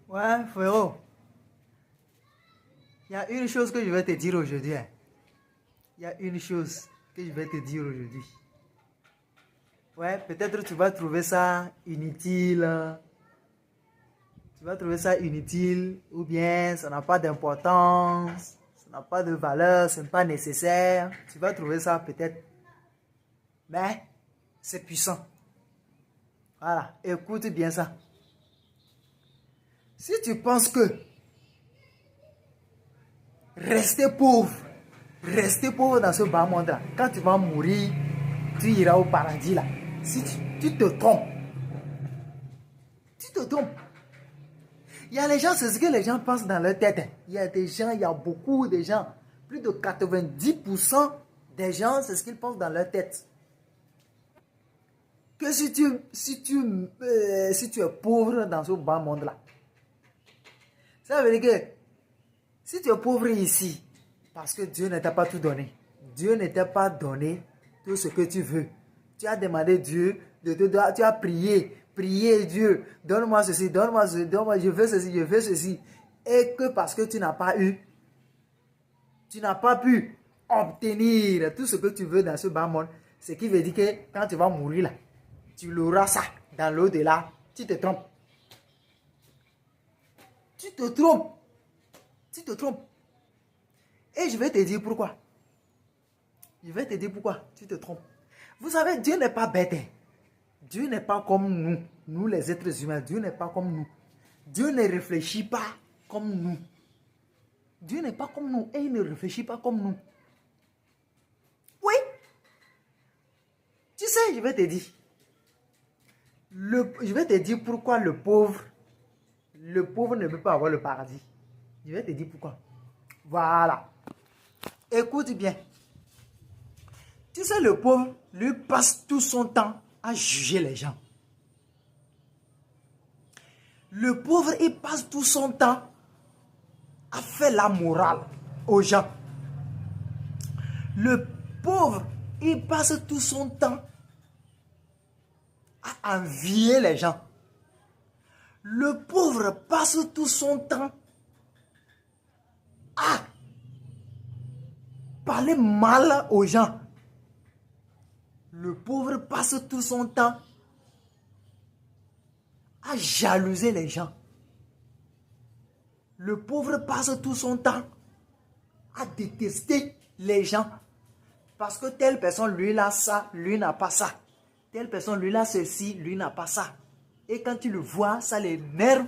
Ouais, frérot. Il y a une chose que je vais te dire aujourd'hui. Il y a une chose que je vais te dire aujourd'hui. Ouais, peut-être tu vas trouver ça inutile. Tu vas trouver ça inutile ou bien ça n'a pas d'importance, ça n'a pas de valeur, ce n'est pas nécessaire. Tu vas trouver ça peut-être. Mais c'est puissant. Voilà, écoute bien ça. Si tu penses que rester pauvre dans ce bas monde-là, quand tu vas mourir, tu iras au paradis là. Si tu te trompes, tu te trompes. Il y a les gens, c'est ce que les gens pensent dans leur tête. Il y a des gens, il y a beaucoup de gens, plus de 90% des gens, c'est ce qu'ils pensent dans leur tête. Que si tu es pauvre dans ce bas monde-là, ça veut dire que si tu es pauvre ici, parce que Dieu ne t'a pas tout donné, Dieu ne t'a pas donné tout ce que tu veux. Tu as demandé Dieu de te donner, tu as prié Dieu, donne-moi ceci, donne-moi ceci, donne-moi, je veux ceci, je veux ceci. Et que parce que tu n'as pas eu, tu n'as pas pu obtenir tout ce que tu veux dans ce bas monde, ce qui veut dire que quand tu vas mourir là, tu l'auras ça dans l'au-delà, tu te trompes. Tu te trompes. Tu te trompes. Et je vais te dire pourquoi. Je vais te dire pourquoi tu te trompes. Vous savez, Dieu n'est pas bête. Dieu n'est pas comme nous. Nous les êtres humains, Dieu n'est pas comme nous. Dieu ne réfléchit pas comme nous. Dieu n'est pas comme nous et il ne réfléchit pas comme nous. Oui. Tu sais, je vais te dire. Je vais te dire pourquoi le pauvre ne peut pas avoir le paradis. Je vais te dire pourquoi. Voilà. Écoute bien. Tu sais, le pauvre, lui passe tout son temps à juger les gens. Le pauvre, il passe tout son temps à faire la morale aux gens. Le pauvre, il passe tout son temps à envier les gens. Le pauvre passe tout son temps à parler mal aux gens. Le pauvre passe tout son temps à jalouser les gens. Le pauvre passe tout son temps à détester les gens. Parce que telle personne, lui, a ça, lui n'a pas ça. Telle personne, lui, a ceci, lui n'a pas ça. Et quand tu le vois, ça l'énerve.